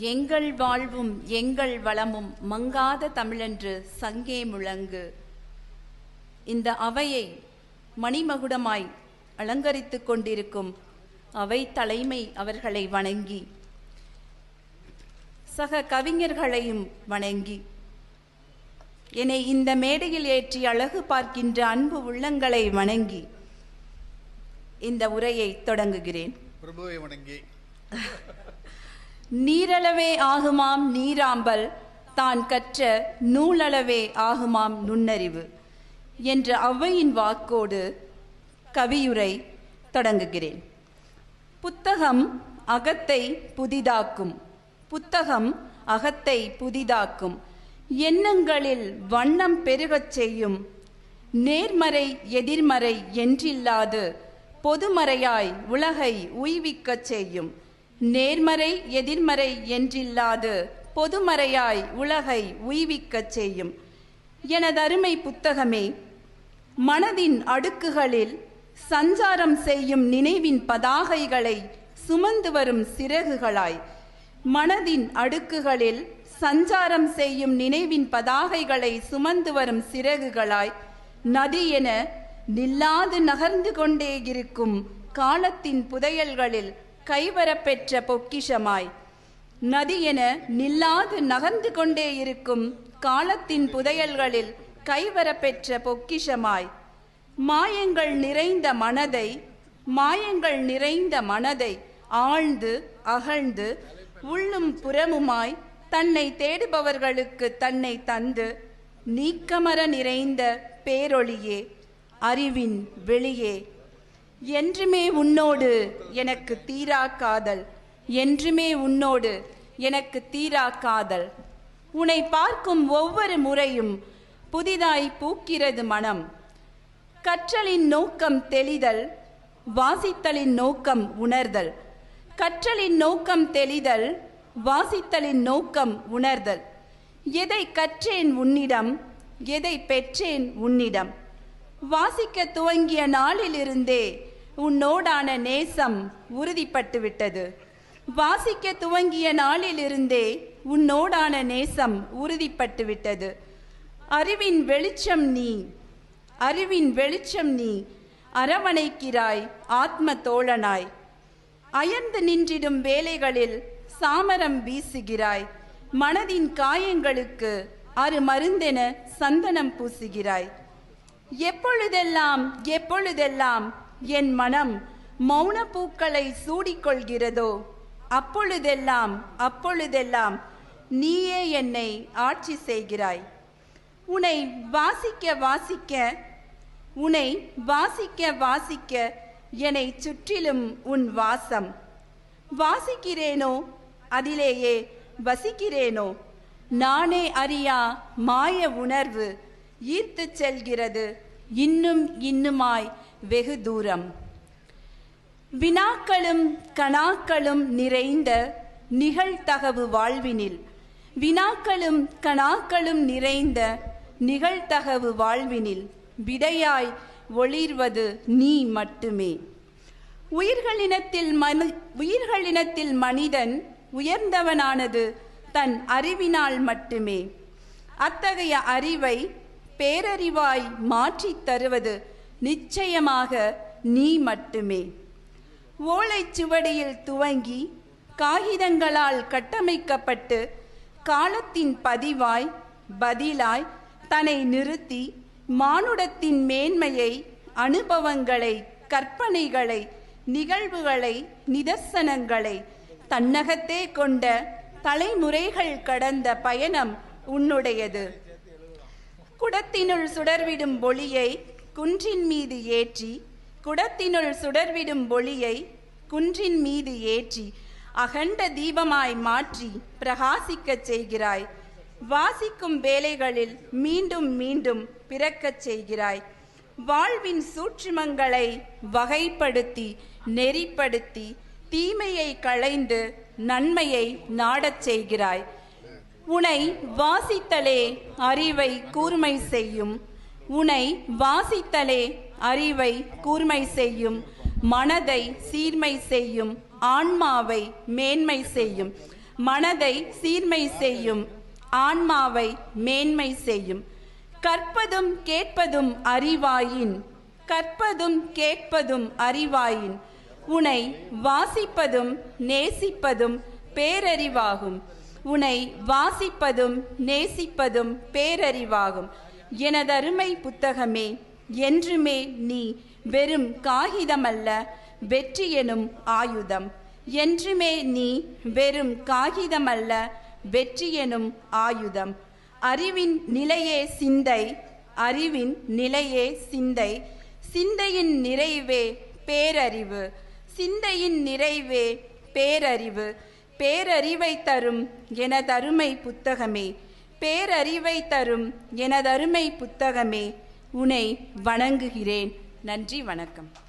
எங்கள் வாழ்வும் எங்கள் வளமும் மங்காத தமிழென்று சங்கே முழங்கு. இந்த அவையை மணிமகுடமாய் அலங்கரித்துக் கொண்டிருக்கும் அவை தலைமை அவர்களை வணங்கி, சக கவிஞர்களையும் வணங்கி, என்னை இந்த மேடையில் ஏற்றி அழகு பார்க்கின்ற அன்பு உள்ளங்களை வணங்கி இந்த உரையை தொடங்குகிறேன். பிரபுவை வணங்கி. நீரளவே ஆகுமாம் நீராம்பல் தான் கற்ற நூலளவே ஆகுமாம் நுண்ணறிவு என்ற ஔவையின் வாக்கோடு கவியுரை தொடங்குகிறேன். புத்தகம் அகத்தை புதிதாக்கும், புத்தகம் அகத்தை புதிதாக்கும், எண்ணங்களில் வண்ணம் பெருகச் செய்யும், நேர்மறை எதிர்மறை என்றில்லாது பொதுமறையாய் உலகை உய்விக்கச் செய்யும், நேர்மறை எதிர்மறை என்றில்லாது பொதுமறையாய் உலகை உய்விக்கச் செய்யும். எனதருமை புத்தகமே, மனதின் அடுக்குகளில் சஞ்சாரம் செய்யும் நினைவின் பதாகைகளை சுமந்து வரும் சிறகுகளாய், மனதின் அடுக்குகளில் சஞ்சாரம் செய்யும் நினைவின் பதாகைகளை சுமந்து வரும் சிறகுகளாய், நதி என நில்லாது நகர்ந்து கொண்டே இருக்கும் காலத்தின் புதையல்களில் கைவரப்பெற்ற பொக்கிஷமாய், நதி என நில்லாது நகர்ந்து கொண்டே இருக்கும் காலத்தின் புதையல்களில் கைவரப்பெற்ற பொக்கிஷமாய், மாயங்கள் நிறைந்த மனதை, மாயங்கள் நிறைந்த மனதை ஆழ்ந்து அகழ்ந்து உள்ளும் புறமுமாய் தன்னை தேடுபவர்களுக்கு தன்னை தந்து நீக்கமர நிறைந்த பேரொளியே, அறிவின் வெளியே, என்றுமே உன்னோடு எனக்கு தீரா காதல், என்றுமே உன்னோடு எனக்கு தீரா காதல். உன்னை பார்க்கும் ஒவ்வொரு முறையும் புதிதாய் பூக்கிறது மனம். கற்றலின் நோக்கம் தெளிதல், வாசித்தலின் நோக்கம் உணர்தல். கற்றலின் நோக்கம் தெளிதல், வாசித்தலின் நோக்கம் உணர்தல். எதை கற்றேன் உன்னிடம், எதை பெற்றேன் உன்னிடம். வாசிக்க துவங்கிய நாளிலிருந்தே உன்னோடான நேசம் உறுதிப்பட்டு விட்டது. வாசிக்க துவங்கிய நாளிலிருந்தே உன்னோடான நேசம் உறுதிப்பட்டு விட்டது. அறிவின் வெளிச்சம் நீ, அறிவின் வெளிச்சம் நீ, அரவணைக்கிறாய் ஆத்ம தோழனாய். அயர்ந்து நின்றிடும் வேலைகளில் சாமரம் வீசுகிறாய், மனதின் காயங்களுக்கு அரு மருந்தென சந்தனம் பூசுகிறாய். எப்பொழுதெல்லாம் எப்பொழுதெல்லாம் என் மனம் மௌன பூக்களை சூடிக்கொள்கிறதோ அப்பொழுதெல்லாம் அப்பொழுதெல்லாம் நீயே என்னை ஆட்சி செய்கிறாய். உன்னை வாசிக்க வாசிக்க, உன்னை வாசிக்க வாசிக்க என்னை சுற்றிலும் உன் வாசம். வாசிக்கிறேனோ அதிலேயே வசிக்கிறேனோ, நானே அறியா மாய உணர்வு ஈர்த்து செல்கிறது இன்னும் இன்னுமாய் வெகு தூரம். வினாக்களும் கணாக்களும் நிறைந்த நிகழ்தகவு வாழ்வினில், வினாக்களும் கணாக்களும் நிறைந்த நிகழ்தகவு வாழ்வினில் விடையாய் ஒளிர்வது நீ மட்டுமே. உயிர்களினத்தில் மனிதன் உயர்ந்தவனானது தன் அறிவினால் மட்டுமே. அத்தகைய அறிவை பேரறிவாய் மாற்றித் தருவது நிச்சயமாக நீ மட்டுமே. ஓலைச்சுவடியில் துவங்கி காகிதங்களால் கட்டமைக்கப்பட்டு காலத்தின் பதிவாய் பதிலாய் தன்னை நிறுத்தி மானுடத்தின் மேன்மையை, அனுபவங்களை, கற்பனைகளை, நிகழ்வுகளை, நிதர்சனங்களை தன்னகத்தே கொண்ட தலைமுறைகள் கடந்த பயணம் உன்னுடையது. குடத்தினுள் சுடர்விடும் ஒளியை குன்றின் மீது ஏற்றி, குடத்தினுள் சுடர்விடும் ஒளியை குன்றின் மீது ஏற்றி அகண்ட தீபமாய் மாற்றி பிரகாசிக்கச் செய்கிறாய். வாசிக்கும் வேளைகளில் மீண்டும் மீண்டும் பிறக்கச் செய்கிறாய். வாழ்வின் சூட்சுமங்களை வகைப்படுத்தி நெறிப்படுத்தி தீமையை களைந்து நன்மையை நாடச் செய்கிறாய். உன்னை வாசித்தலே அறிவை கூர்மை செய்யும், உன்னை வாசித்தலே அறிவை கூர்மை செய்யும், மனதை சீர்மை செய்யும், ஆன்மாவை மேன்மை செய்யும். மனதை சீர்மை செய்யும், ஆன்மாவை மேன்மை செய்யும். கற்பதும் கேட்பதும் அறிவாயின், கற்பதும் கேட்பதும் அறிவாயின், உனை வாசிப்பதும் நேசிப்பதும் பேரறிவாகும். உனை வாசிப்பதும் நேசிப்பதும் பேரறிவாகும். எனதருமை புத்தகமே, என்றுமே நீ வெறும் காகிதமல்ல, வெற்றி எனும் ஆயுதம். என்றுமே நீ வெறும் காகிதமல்ல, வெற்றி எனும் ஆயுதம். அறிவின் நிலையே சிந்தை, அறிவின் நிலையே சிந்தை. சிந்தையின் நிறைவே பேரறிவு, சிந்தையின் நிறைவே பேரறிவு. பேரறிவை தரும் எனதருமை புத்தகமே, பேரறிவை தரும் எனதருமை புத்தகமே, உன்னை வணங்குகிறேன். நன்றி, வணக்கம்.